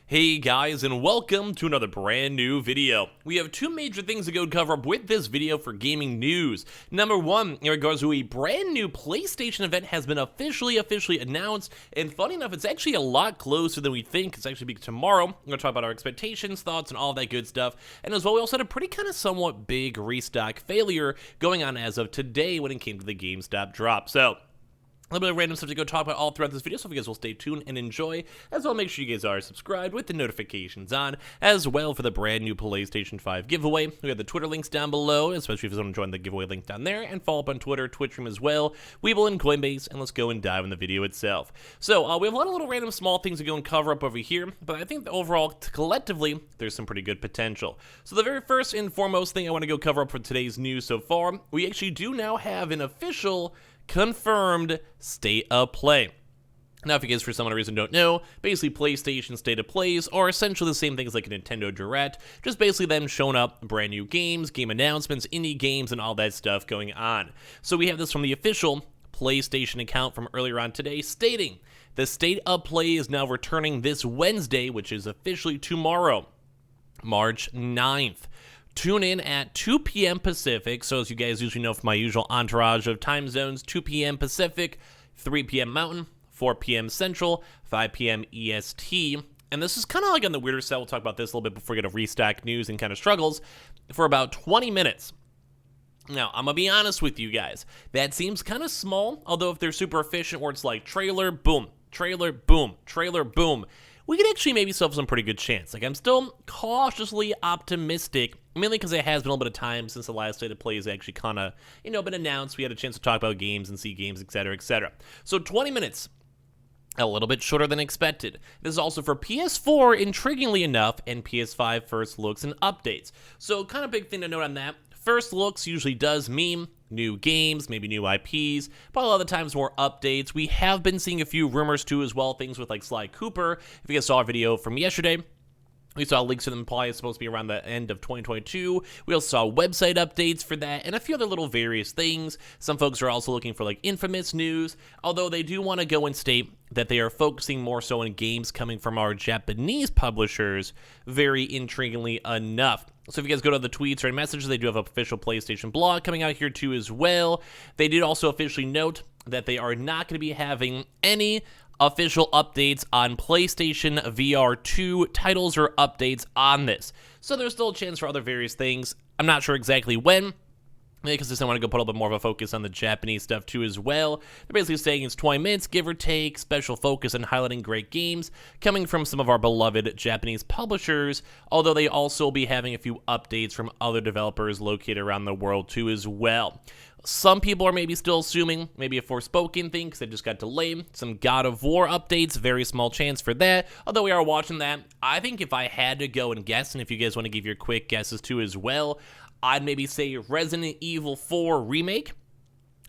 Hey guys, and welcome to another brand new video. We have two major things to go cover up with this video for gaming news. Number one, in regards to a brand new PlayStation event has been officially announced, and funny enough, it's actually a lot closer than we think. It's actually tomorrow. We're going to talk about our expectations, thoughts, and all that good stuff. And as well, we also had a pretty kind of somewhat big restock failure going on as of today when it came to the GameStop drop. So, a little bit of random stuff to go talk about all throughout this video, so if you guys will stay tuned and enjoy. As well, make sure you guys are subscribed with the notifications on, as well for the brand new PlayStation 5 giveaway. We have the Twitter links down below, especially if you want to join the giveaway link down there, and follow up on Twitter, Twitch stream as well, Weeble, and Coinbase, and let's go and dive in the video itself. So, we have a lot of little random small things to go and cover up over here, but I think that overall, collectively, there's some pretty good potential. So the very first and foremost thing I want to go cover up for today's news so far, we actually do now have an official confirmed state of play. Now, if you guys for some reason don't know, basically PlayStation State of Plays are essentially the same thing as like a Nintendo Direct, just basically them showing up brand new games, game announcements, indie games, and all that stuff going on. So we have this from the official PlayStation account from earlier on today, stating the State of Play is now returning this Wednesday, which is officially tomorrow, March 9th. Tune in at 2 p.m. Pacific, so as you guys usually know from my usual entourage of time zones, 2 p.m. Pacific, 3 p.m. Mountain, 4 p.m. Central, 5 p.m. EST. And this is kind of like on the weirder side. We'll talk about this a little bit before we get to restock news and kind of struggles for about 20 minutes. Now, I'm going to be honest with you guys. That seems kind of small, although if they're super efficient where it's like trailer, boom, trailer, boom, trailer, boom, we could actually maybe still have some pretty good chance. Like, I'm still cautiously optimistic, mainly because it has been a little bit of time since the last State of Play has actually kind of, been announced. We had a chance to talk about games and see games, etc., etc. So 20 minutes, a little bit shorter than expected. This is also for PS4, intriguingly enough, and PS5 first looks and updates. So kind of big thing to note on that. First looks usually does mean new games, maybe new IPs, but a lot of the times more updates. We have been seeing a few rumors too as well, things with like Sly Cooper. If you guys saw our video from yesterday, we saw leaks to them probably supposed to be around the end of 2022. We also saw website updates for that and a few other little various things. Some folks are also looking for like Infamous news, although they do want to go and state that they are focusing more so on games coming from our Japanese publishers, very intriguingly enough. So if you guys go to the tweets or messages, they do have an official PlayStation blog coming out here too as well. They did also officially note that they are not going to be having any official updates on PlayStation VR 2 titles or updates on this. So there's still a chance for other various things. I'm not sure exactly when, because I want to go put a little bit more of a focus on the Japanese stuff too as well. They're basically saying it's 20 minutes, give or take, special focus on highlighting great games coming from some of our beloved Japanese publishers, although they also will be having a few updates from other developers located around the world too as well. Some people are maybe still assuming maybe a Forspoken thing because it just got delayed. Some God of War updates, very small chance for that, although we are watching that. I think if I had to go and guess, and if you guys want to give your quick guesses too as well, I'd maybe say Resident Evil 4 Remake.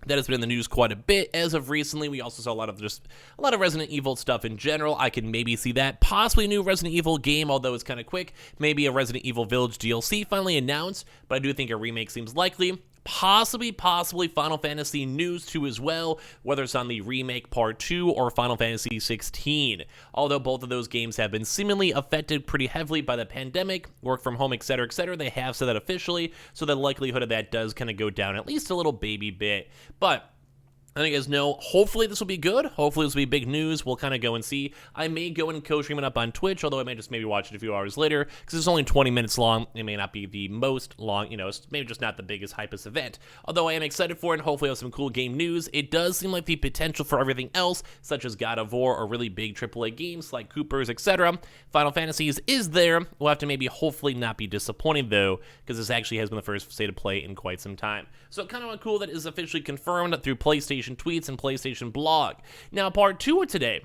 That has been in the news quite a bit as of recently. We also saw a lot of Resident Evil stuff in general. I can maybe see that. Possibly a new Resident Evil game, although it's kind of quick. Maybe a Resident Evil Village DLC finally announced, but I do think a remake seems likely. Possibly Final Fantasy news too as well, whether it's on the remake part 2 or Final Fantasy 16. Although both of those games have been seemingly affected pretty heavily by the pandemic, work from home, etc., they have said that officially, so the likelihood of that does kind of go down at least a little baby bit. But I think you guys know, hopefully this will be good. Hopefully this will be big news. We'll kind of go and see. I may go and co-stream it up on Twitch, although I may just maybe watch it a few hours later, because it's only 20 minutes long. It may not be the most long, it's maybe just not the biggest, hypest event. Although I am excited for it, and hopefully I have some cool game news. It does seem like the potential for everything else, such as God of War or really big AAA games like Coopers, etc. Final Fantasies is there. We'll have to maybe hopefully not be disappointed, though, because this actually has been the first State of Play in quite some time. So kind of cool that it is officially confirmed through PlayStation tweets and PlayStation blog. Now, part 2 of today,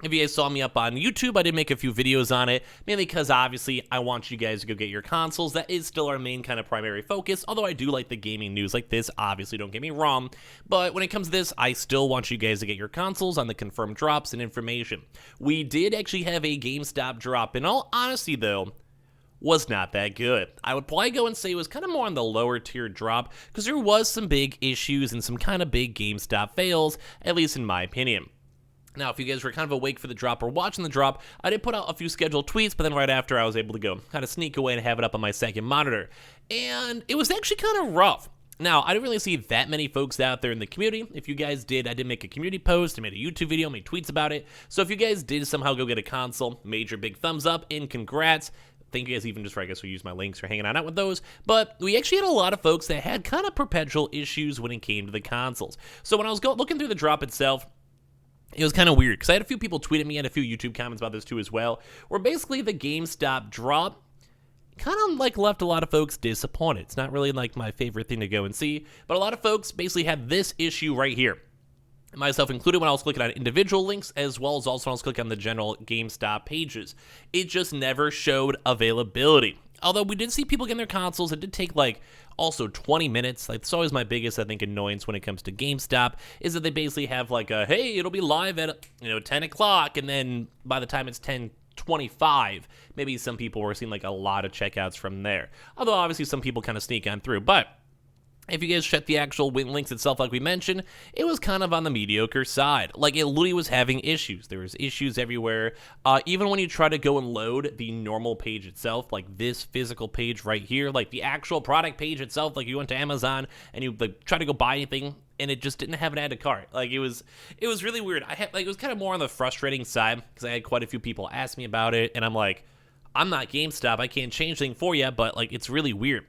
if you guys saw me up on YouTube, I did make a few videos on it, mainly because obviously I want you guys to go get your consoles. That is still our main kind of primary focus, although I do like the gaming news like this, obviously, don't get me wrong. But when it comes to this, I still want you guys to get your consoles on the confirmed drops and information. We did actually have a GameStop drop. In all honesty, though, was not that good. I would probably go and say it was kind of more on the lower tier drop, because there was some big issues and some kind of big GameStop fails, at least in my opinion. Now, if you guys were kind of awake for the drop or watching the drop, I did put out a few scheduled tweets, but then right after I was able to go kind of sneak away and have it up on my second monitor. And it was actually kind of rough. Now, I didn't really see that many folks out there in the community. If you guys did, I did make a community post, I made a YouTube video, made tweets about it. So if you guys did somehow go get a console, major big thumbs up and congrats. Thank you guys even just for, I guess, we use my links for hanging out with those. But we actually had a lot of folks that had kind of perpetual issues when it came to the consoles. So when I was looking through the drop itself, it was kind of weird because I had a few people tweet at me and a few YouTube comments about this too as well, where basically the GameStop drop kind of like left a lot of folks disappointed. It's not really like my favorite thing to go and see, but a lot of folks basically had this issue right here, myself included, when I was clicking on individual links, as well as also when I was clicking on the general GameStop pages. It just never showed availability. Although we did see people getting their consoles, it did take like also 20 minutes. Like, it's always my biggest, I think, annoyance when it comes to GameStop, is that they basically have like a, hey, it'll be live at 10 o'clock, and then by the time it's 10:25, maybe some people were seeing like a lot of checkouts from there. Although obviously some people kind of sneak on through, but if you guys check the actual win links itself, like we mentioned, it was kind of on the mediocre side. Like, it literally was having issues. There was issues everywhere. Even when you try to go and load the normal page itself, like this physical page right here, like the actual product page itself, like you went to Amazon and you like try to go buy anything, and it just didn't have an add to cart. Like, it was really weird. It was kind of more on the frustrating side because I had quite a few people ask me about it, and I'm like, I'm not GameStop. I can't change anything for you, but like, it's really weird.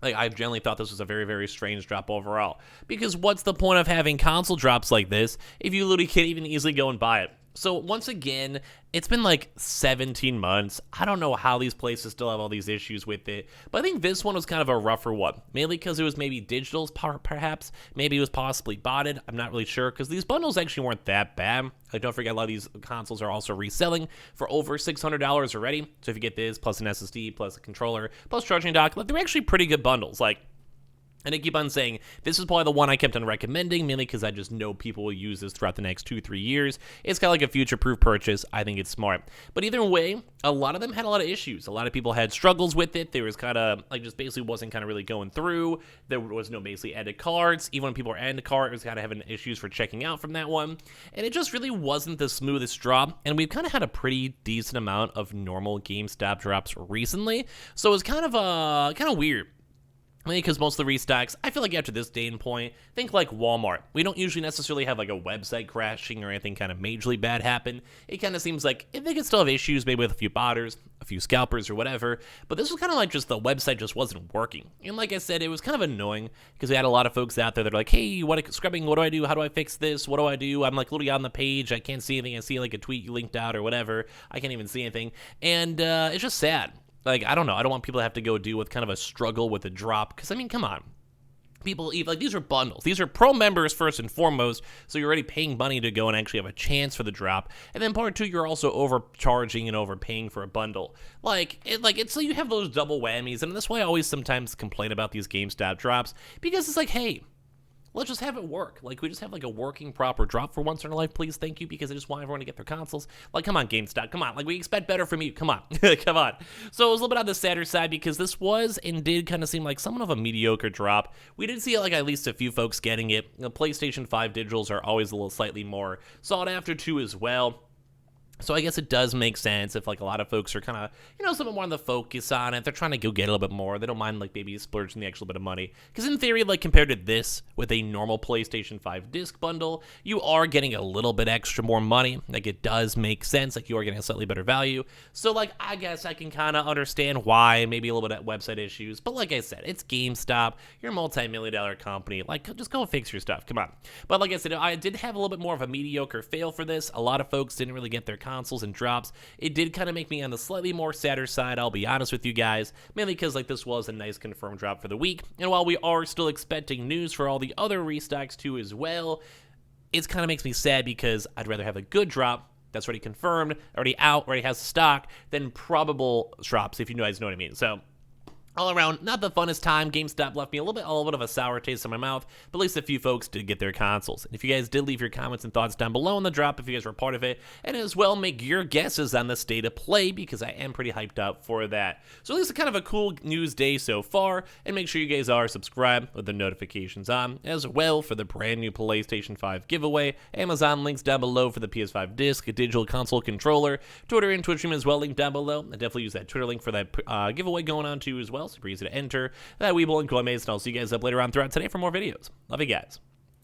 Like, I generally thought this was a very, very strange drop overall. Because what's the point of having console drops like this if you literally can't even easily go and buy it? So once again, it's been like 17 months. I don't know how these places still have all these issues with it, but I think this one was kind of a rougher one, mainly because it was maybe digitals, perhaps. Maybe it was possibly botted. I'm not really sure, because these bundles actually weren't that bad. Like, don't forget, a lot of these consoles are also reselling for over $600 already. So if you get this, plus an SSD, plus a controller, plus charging dock, like, they're actually pretty good bundles. Like, and I keep on saying, this is probably the one I kept on recommending, mainly because I just know people will use this throughout the next 2-3 years. It's kind of like a future-proof purchase. I think it's smart. But either way, a lot of them had a lot of issues. A lot of people had struggles with it. There was kind of, like, just basically wasn't kind of really going through. There was no basically added cards. Even when people were adding a card, it was kind of having issues for checking out from that one. And it just really wasn't the smoothest drop. And we've kind of had a pretty decent amount of normal GameStop drops recently. So it was kind of weird. Because most of the restocks, I feel like after this day and point, think like Walmart. We don't usually necessarily have like a website crashing or anything kind of majorly bad happen. It kind of seems like they could still have issues, maybe with a few botters, a few scalpers or whatever. But this was kind of like just the website just wasn't working. And like I said, it was kind of annoying because we had a lot of folks out there that are like, hey, scrubbing, what do I do? How do I fix this? What do I do? I'm like literally on the page. I can't see anything. I see like a tweet you linked out or whatever. I can't even see anything. And it's just sad. Like, I don't know. I don't want people to have to go deal with kind of a struggle with a drop. Because, I mean, come on. People, like, these are bundles. These are pro members first and foremost. So you're already paying money to go and actually have a chance for the drop. And then part two, you're also overcharging and overpaying for a bundle. It's so you have those double whammies. And that's why I always sometimes complain about these GameStop drops. Because it's like, hey, let's just have it work. Like, we just have like a working proper drop for once in our life, please. Thank you, because I just want everyone to get their consoles. Like, come on, GameStop. Come on. Like, we expect better from you. Come on. Come on. So it was a little bit on the sadder side because this was and did kind of seem like somewhat of a mediocre drop. We did see like at least a few folks getting it. The PlayStation 5 digitals are always a little slightly more sought after too as well. So I guess it does make sense if like a lot of folks are kind of, some more on the focus on it. They're trying to go get a little bit more. They don't mind like maybe splurging the actual bit of money. Because in theory, like compared to this with a normal PlayStation 5 disc bundle, you are getting a little bit extra more money. Like it does make sense. Like you are getting a slightly better value. So like I guess I can kind of understand why maybe a little bit of website issues. But like I said, it's GameStop. You're a multi-million-dollar company. Like just go fix your stuff. Come on. But like I said, I did have a little bit more of a mediocre fail for this. A lot of folks didn't really get their consoles and drops. It did kind of make me on the slightly more sadder side, I'll be honest with you guys, mainly because like this was a nice confirmed drop for the week, and while we are still expecting news for all the other restocks too as well, it kind of makes me sad because I'd rather have a good drop that's already confirmed, already out, already has stock, than probable drops, if you guys know what I mean. So All around, not the funnest time. GameStop left me a little bit of a sour taste in my mouth, but at least a few folks did get their consoles. And if you guys did leave your comments and thoughts down below in the drop, if you guys were part of it, and as well make your guesses on the state of play, because I am pretty hyped up for that. So at least kind of a cool news day so far, and make sure you guys are subscribed with the notifications on, as well for the brand new PlayStation 5 giveaway. Amazon links down below for the PS5 disc, a digital console controller, Twitter and Twitch stream as well, linked down below. I definitely use that Twitter link for that giveaway going on too as well. Super easy to enter. That Weeble and Coinbase, and I'll see you guys up later on throughout today for more videos. Love you guys.